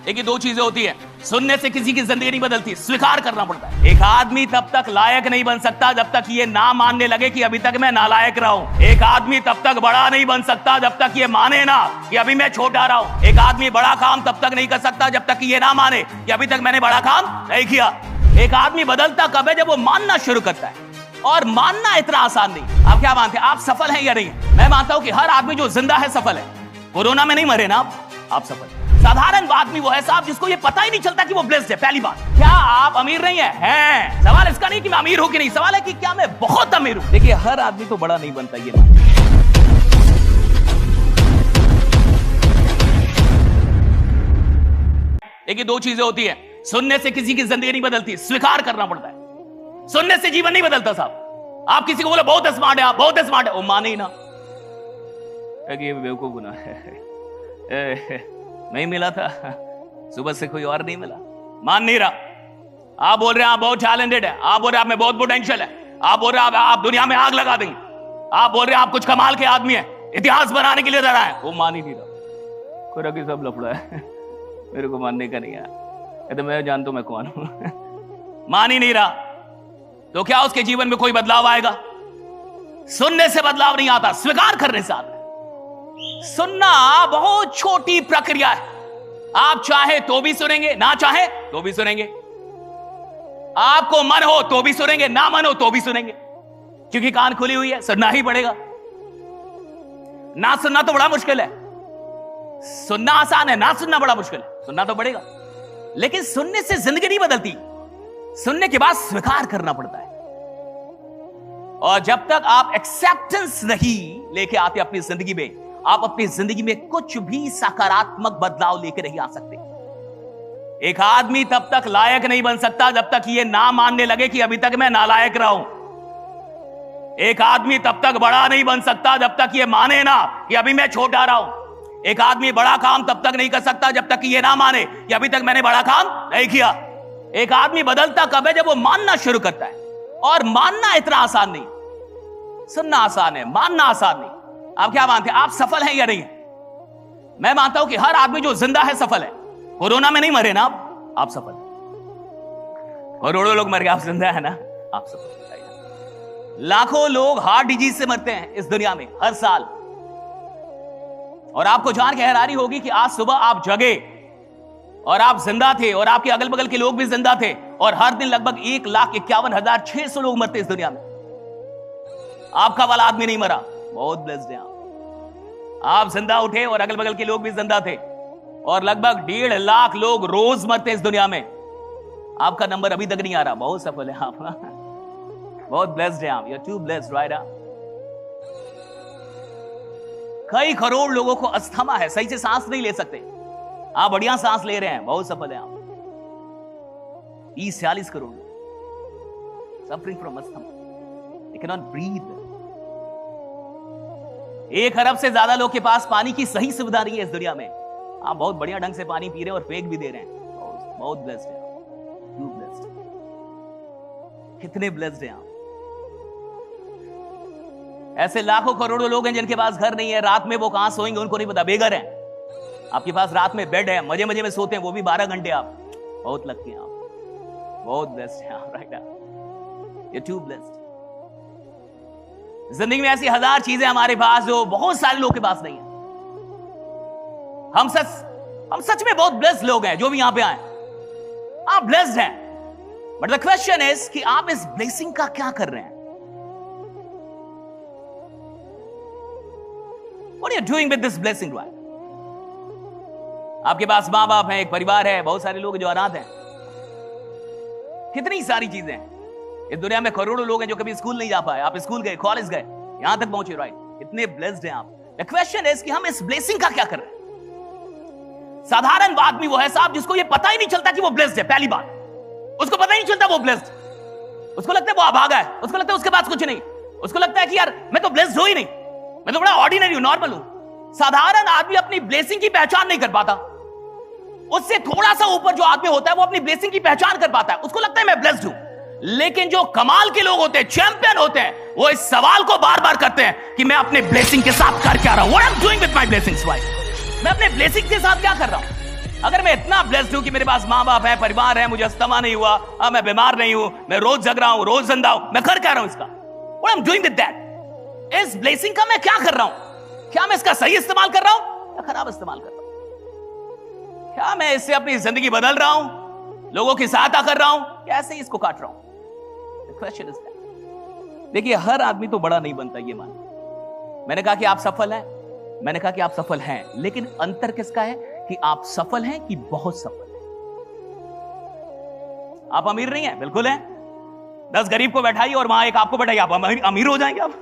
देखिए दो चीजें होती है, सुनने से किसी की जिंदगी नहीं बदलती, स्वीकार करना पड़ता है। एक आदमी तब तक लायक नहीं बन सकता जब तक ये ना मानने लगे कि अभी तक मैं नालायक रहा हूं। एक आदमी तब तक बड़ा नहीं बन सकता जब तक ये माने ना कि अभी मैं छोटा रहा हूं। एक आदमी बड़ा काम तब तक नहीं कर सकता जब तक कि ये ना माने कि अभी तक मैंने बड़ा काम नहीं किया। एक आदमी बदलता कब है? जब वो मानना शुरू करता है। और मानना इतना आसान नहीं। आप क्या मानते हैं? आप सफल हैं या नहीं? मैं मानता हूं कि हर आदमी जो जिंदा है सफल है। कोरोना में नहीं मरे ना आप सफल। साधारण आदमी वो है साहब जिसको ये पता ही नहीं चलता कि वो ब्लेस्ड है। पहली बात, क्या आप अमीर नहीं है? हैं। सवाल इसका नहीं कि मैं अमीर हूं कि नहीं, सवाल है कि क्या मैं बहुत अमीर हूं। देखिए हर आदमी तो बड़ा नहीं बनता, ये बात। देखिए दो चीजें होती है, सुनने से किसी की जिंदगी नहीं बदलती, स्वीकार करना पड़ता है। सुनने से जीवन नहीं बदलता साहब। आप किसी को बोले बहुत स्मार्ट है, आप बहुत स्मार्ट है, वो माने ही ना, ये बेवकूफ गुना है, नहीं मिला था, सुबह से कोई और नहीं मिला, मान नहीं रहा। आप बोल रहे हैं आप बहुत टैलेंटेड है, आप बोल रहे हैं आप में बहुत पोटेंशियल है, आप बोल रहे हैं आप दुनिया में आग लगा देंगे, आप बोल रहे हैं आप कुछ कमाल के आदमी है, इतिहास बनाने के लिए डरा है, वो मान ही नहीं रहा। कोई रखी सब लफड़ा है, मेरे को मानने का नहीं है, तो मैं जानता हूं मैं कौन हूं। मान ही नहीं रहा, तो क्या उसके जीवन में कोई बदलाव आएगा? सुनने से बदलाव नहीं आता, स्वीकार करने से आता है। सुनना बहुत छोटी प्रक्रिया है। आप चाहे तो भी सुनेंगे, ना चाहे तो भी सुनेंगे। आपको मन हो तो भी सुनेंगे, ना मन हो तो भी सुनेंगे, क्योंकि कान खुली हुई है, सुनना ही पड़ेगा। ना सुनना तो बड़ा मुश्किल है, सुनना आसान है, ना सुनना बड़ा मुश्किल है। सुनना तो पड़ेगा, लेकिन सुनने से जिंदगी नहीं बदलती, सुनने के बाद स्वीकार करना पड़ता है। और जब तक आप एक्सेप्टेंस नहीं लेके आते अपनी जिंदगी में, आप अपनी जिंदगी में कुछ भी सकारात्मक बदलाव लेकर नहीं आ सकते। एक आदमी तब तक लायक नहीं बन सकता जब तक ये ना मानने लगे कि अभी तक मैं नालायक रहा हूं। एक आदमी तब तक बड़ा नहीं बन सकता जब तक ये माने ना कि अभी मैं छोटा रहा हूं। एक आदमी बड़ा काम तब तक नहीं कर सकता जब तक कि ये ना माने कि अभी तक मैंने बड़ा काम नहीं किया। एक आदमी बदलता कब है? जब वो मानना शुरू करता है। और मानना इतना आसान नहीं, सुनना आसान है, मानना आसान नहीं। आप क्या मानते हैं? आप सफल हैं या नहीं? मैं मानता हूं कि हर आदमी जो जिंदा है सफल है। कोरोना में नहीं मरे ना आप सफल। करोड़ों लोग मर गए, आप जिंदा है ना, आप सफल। लाखों लोग हार्ट डिजीज से मरते हैं इस दुनिया में हर साल। और आपको जान के हैरानी होगी कि आज सुबह आप जगे और आप जिंदा थे, और आपके अगल बगल के लोग भी जिंदा थे, और हर दिन लगभग 1,51,600 लोग मरते इस दुनिया में। आपका वाला आदमी नहीं मरा, बहुत ब्लेस्ड हैं आप जिंदा उठे और अगल बगल के लोग भी जिंदा थे, और लगभग 1.5 लाख लोग रोज मरते इस दुनिया में। आपका नंबर अभी तक नहीं आ रहा, बहुत सफल है आप। बहुत ब्लेस्ड हैं आप, you are too blessed right. कई करोड़ लोगों को अस्थमा है, सही से सांस नहीं ले सकते, आप बढ़िया सांस ले रहे हैं, बहुत सफल हैं आप। 30-40 crore suffering from asthma, they can not breathe. 1 अरब से ज्यादा लोग के पास पानी की सही सुविधा नहीं है इस दुनिया में। आप बहुत बढ़िया ढंग से पानी पी रहे हैं और फेंक भी दे रहे हैं, बहुत ब्लेस्ड हैं आप, यू ब्लेस्ड। कितने ब्लेस्ड हैं आप। ऐसे लाखों करोड़ों लोग हैं जिनके पास घर नहीं है, रात में वो कहां सोएंगे उनको नहीं पता, बेघर हैं। आपके पास रात में बेड है, मजे मजे में सोते हैं, वो भी 12 घंटे। आप बहुत लकी हैं आप, बहुत ब्लेस्ड हैं आप राइट। You to blessed. जिंदगी में ऐसी 1000 चीजें हमारे पास जो बहुत सारे लोगों के पास नहीं है। हम सच में बहुत ब्लेस्ड लोग हैं जो भी यहां पे आए, आप ब्लेस्ड हैं। बट द क्वेश्चन इज कि आप इस ब्लेसिंग का क्या कर रहे हैं? What are you doing with this blessing, right? आपके पास मां बाप है, एक परिवार है, बहुत सारे लोग जो अनाथ हैं, कितनी सारी चीजें हैं इस दुनिया में। करोड़ों लोग हैं जो कभी स्कूल नहीं जा पाए, आप स्कूल गए, कॉलेज गए, यहां तक पहुंचे राइट। इतने ब्लेस्ड हैं आप। द क्वेश्चन इज कि हम इस ब्लेसिंग का क्या कर रहे हैं? साधारण आदमी वो है साहब जिसको ये पता ही नहीं चलता कि वो ब्लेस्ड है। पहली बात, उसको पता ही नहीं चलता वो ब्लेस्ड। उसको लगता है वो अभागा है, उसको लगता है उसके पास कुछ नहीं, उसको लगता है कि यार मैं तो ब्लेस्ड हो ही नहीं, मैं तो बड़ा ऑर्डिनरी हूं, नॉर्मल हूं। साधारण आदमी अपनी ब्लेसिंग की पहचान नहीं कर पाता। उससे थोड़ा सा ऊपर जो आदमी होता है वो अपनी ब्लेसिंग की पहचान कर पाता है, उसको लगता है मैं ब्लेस्ड हूं। लेकिन जो कमाल के लोग होते हैं, चैंपियन होते हैं, वो इस सवाल को बार बार करते हैं कि मैं अपने ब्लेसिंग के साथ कर क्या रहा हूं। What I am doing with my blessings, wife? मैं अपने ब्लेसिंग के साथ क्या कर रहा हूं? अगर मैं इतना ब्लेस्ड हूं कि मेरे पास मां बाप है, परिवार है, मुझे अस्थमा नहीं हुआ, मैं बीमार नहीं हूं, मैं रोज जग रहा हूं, रोज जिंदा हूं, मैं कर क्या रहा हूं इसका? What I'm doing with that? इस ब्लेसिंग का मैं क्या कर रहा हूं? क्या मैं इसका सही इस्तेमाल कर रहा हूं या खराब इस्तेमाल कर रहा हूं? क्या मैं इससे अपनी जिंदगी बदल रहा हूं, लोगों की सहायता कर रहा हूं, या ऐसे ही इसको काट रहा हूं? The question is that. देखिए, हर आदमी तो बड़ा नहीं बनता, ये मान। मैंने कहा कि आप सफल हैं, मैंने कहा कि आप सफल हैं, लेकिन अंतर किसका है कि आप सफल हैं कि बहुत सफल हैं। आप अमीर नहीं हैं, बिल्कुल हैं। 10 गरीब को बैठाइए और वहां एक आपको बैठाइए, आप अमीर हो जाएंगे। आप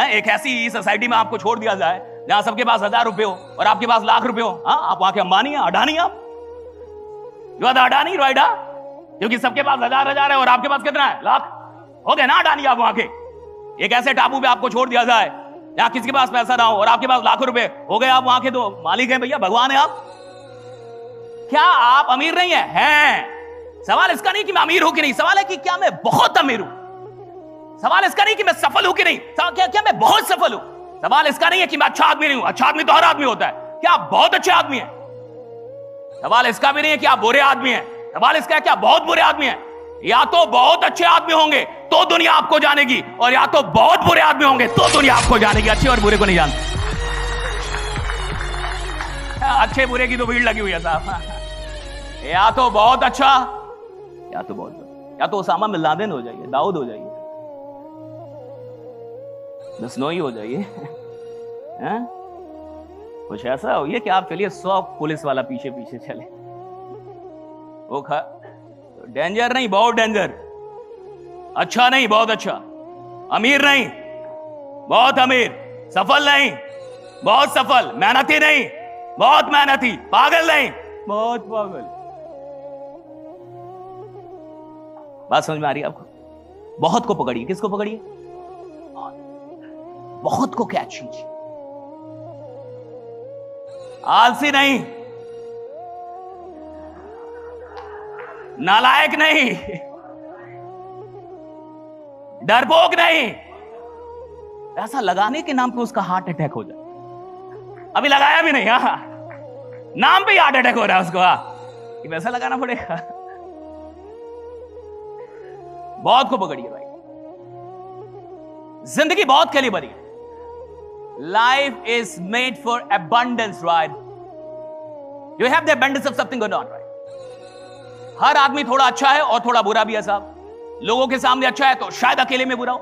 एक ऐसी सोसाइटी में आपको छोड़ दिया जाए जहां सबके पास 1000 रुपए हो और आपके पास लाख रुपए हो, आप वहां के अंबानी हैं, अडानी आप, you are the Adani, right? क्योंकि सबके पास 1000 है और आपके पास कितना है? लाख। हो गए ना अडानी आप वहां के। एक ऐसे टापू पे आपको छोड़ दिया जाए जहां किसी के पास पैसा ना हो और आपके पास लाखों रुपए, हो गए आप वहां के तो मालिक हैं भैया, भगवान है आप। क्या आप अमीर नहीं हैं? सवाल इसका नहीं कि मैं अमीर हूं कि नहीं, सवाल है कि क्या मैं बहुत अमीर हूं। सवाल इसका नहीं कि मैं सफल हूं कि नहीं, क्या मैं बहुत सफल हूं। सवाल इसका नहीं है कि मैं अच्छा आदमी नहीं हूं, अच्छा आदमी तो हर आदमी होता है। क्या आप बहुत अच्छे आदमी हैं? सवाल इसका भी नहीं है कि आप बुरे आदमी हैं, सवाल इसका है कि आप बहुत बुरे आदमी हैं। या तो बहुत अच्छे आदमी होंगे तो दुनिया आपको जानेगी, और या तो बहुत बुरे आदमी होंगे तो दुनिया आपको जानेगी। अच्छे और बुरे को नहीं जानते। अच्छे बुरे की तो भीड़ लगी हुई है साहब। या तो बहुत अच्छा या तो बहुत बुरा, या तो उसामा बिन लादेन हो जाइए, दाऊद हो जाइए, बिश्नोई हो जाइए, कुछ ऐसा हो कि आप चलिए 100 पुलिस वाला पीछे पीछे चले। वो डेंजर नहीं, बहुत डेंजर। अच्छा नहीं, बहुत अच्छा। अमीर नहीं, बहुत अमीर। सफल नहीं, बहुत सफल। मेहनती नहीं, बहुत मेहनती। पागल नहीं, बहुत पागल। बात समझ में आ रही है आपको? बहुत को पकड़िए। किसको पकड़िए? बहुत को कैच कीजिए। आलसी नहीं, नालायक नहीं, डरपोक नहीं। ऐसा लगाने के नाम पे उसका हार्ट अटैक हो जाए। अभी लगाया भी नहीं, नाम पे ही हार्ट अटैक हो रहा है उसको। कि वैसा लगाना पड़ेगा। बहुत को पकड़िए भाई। जिंदगी बहुत के लिए बनी है। Life is made for abundance, right? You have the abundance of something going on, right? हर आदमी थोड़ा अच्छा है और थोड़ा बुरा भी है साहब। लोगों के सामने अच्छा है तो शायद अकेले में बुरा हो,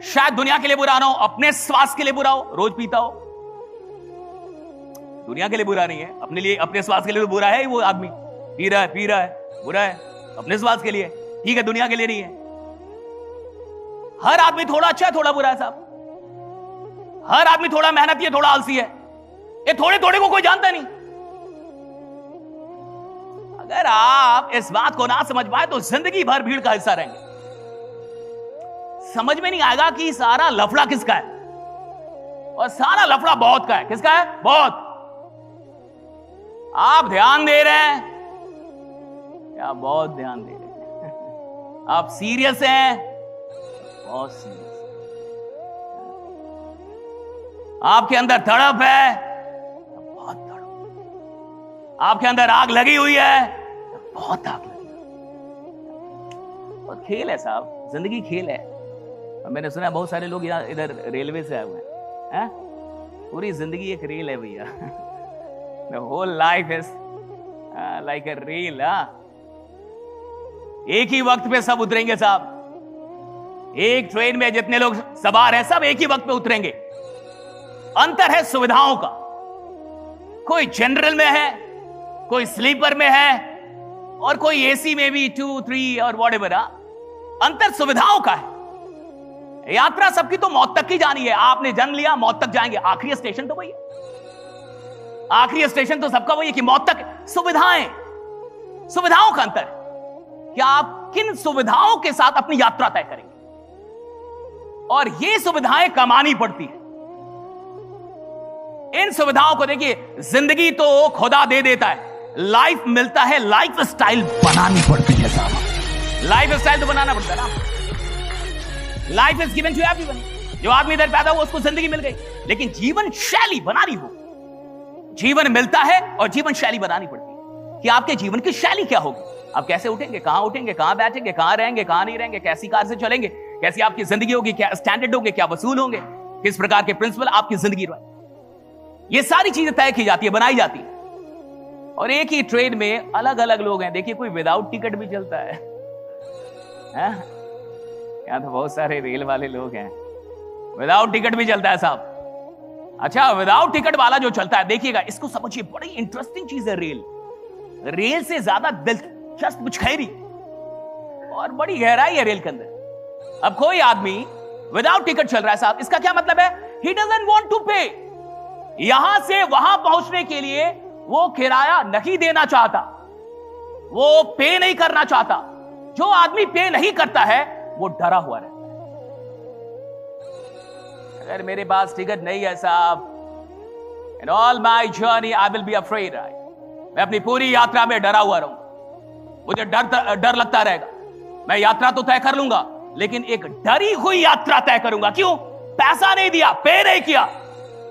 शायद दुनिया के लिए बुरा ना हो, अपने स्वास्थ्य के लिए बुरा हो, रोज पीता हो। दुनिया के लिए बुरा नहीं है, अपने लिए, अपने स्वास्थ्य के लिए तो बुरा है वो आदमी। पी रहा है, बुरा है अपने स्वास्थ्य के लिए, ठीक है, दुनिया के लिए नहीं है। हर आदमी थोड़ा अच्छा है, थोड़ा बुरा है साहब। हर आदमी थोड़ा मेहनती है, थोड़ा आलसी है। ये थोड़े थोड़े को कोई जानता नहीं। अगर आप इस बात को ना समझ पाए तो जिंदगी भर भीड़ का हिस्सा रहेंगे। समझ में नहीं आएगा कि सारा लफड़ा किसका है, और सारा लफड़ा बहुत का है। किसका है? बहुत। आप ध्यान दे रहे हैं या बहुत ध्यान दे रहे हैं? आप सीरियस हैं, बहुत सीरियस। आपके अंदर तड़प है, बहुत तड़प। आपके अंदर आग लगी हुई है, बहुत आग लगी। और खेल है साहब, जिंदगी खेल है। और मैंने सुना बहुत सारे लोग यहाँ इधर रेलवे से आए हुए हैं। पूरी जिंदगी एक रेल है भैया। The whole life is like a reel। एक ही वक्त पे सब उतरेंगे साहब। एक ट्रेन में जितने लोग सवार हैं सब एक ही वक्त पे उतरेंगे। अंतर है सुविधाओं का। कोई जनरल में है, कोई स्लीपर में है, और कोई एसी में भी 2, 3 और व्हाटएवर। अंतर सुविधाओं का है। यात्रा सबकी तो मौत तक की जानी है। आपने जन्म लिया, मौत तक जाएंगे। आखिरी स्टेशन तो वही है। आखिरी स्टेशन तो सबका वही है कि मौत तक। सुविधाओं का अंतर है कि आप किन सुविधाओं के साथ अपनी यात्रा तय करेंगे, और ये सुविधाएं कमानी पड़ती है। इन सुविधाओं को देखिए, जिंदगी तो खुदा दे देता है, लाइफ मिलता है, लाइफ स्टाइल बनानी पड़ती है साहब। लाइफ स्टाइल तो बनाना पड़ता है ना। Life is given to everyone. जो आदमी इधर पैदा हुआ उसको जिंदगी मिल गई, लेकिन जीवन शैली बनानी हो। जीवन मिलता है और जीवन शैली बनानी पड़ती है कि आपके जीवन की शैली क्या होगी। आप कैसे उठेंगे, कहां बैठेंगे, कहां रहेंगे, कहां नहीं रहेंगे, कैसी कार से चलेंगे, कैसी आपकी जिंदगी होगी, क्या स्टैंडर्ड होंगे, क्या वसूल होंगे, किस प्रकार के प्रिंसिपल आपकी जिंदगी रहे। ये सारी चीजें तय की जाती है, बनाई जाती है। और एक ही ट्रेन में अलग अलग लोग हैं। देखिए, कोई विदाउट टिकट भी चलता है। यहां तो बहुत सारे रेल वाले लोग हैं, विदाउट टिकट भी चलता है साहब। अच्छा, विदाउट टिकट वाला जो चलता है, देखिएगा, इसको समझिए, बड़ी इंटरेस्टिंग चीज है रेल। रेल से ज्यादा दिलचस्प कुछ है नहीं, और बड़ी गहराई है रेल के अंदर। अब कोई आदमी विदाउट टिकट चल रहा है साहब, इसका क्या मतलब है? ही डजंट वांट टू पे। यहां से वहां पहुंचने के लिए वो किराया नहीं देना चाहता, वो पे नहीं करना चाहता। जो आदमी पे नहीं करता है वो डरा हुआ रहता है। अगर मेरे पास टिकट नहीं है साहब, in all my journey I will be afraid. मैं अपनी पूरी यात्रा में डरा हुआ रहूंगा, मुझे डर लगता रहेगा। मैं यात्रा तो तय कर लूंगा, लेकिन एक डरी हुई यात्रा तय करूंगा। क्यों? पैसा नहीं दिया, पे नहीं किया।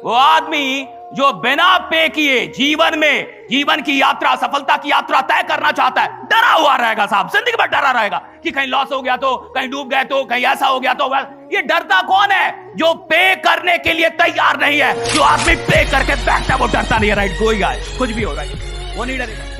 वो आदमी जो बिना पे किए जीवन में, जीवन की यात्रा, सफलता की यात्रा तय करना चाहता है, डरा हुआ रहेगा साहब। जिंदगी भर डरा रहेगा कि कहीं लॉस हो गया तो, कहीं डूब गए तो, कहीं ऐसा हो गया तो। ये डरता कौन है? जो पे करने के लिए तैयार नहीं है। जो आदमी पे करके बैठता है वो डरता नहीं है। राइट, कोई गाय कुछ भी हो रहा है, वो नहीं डरेगा।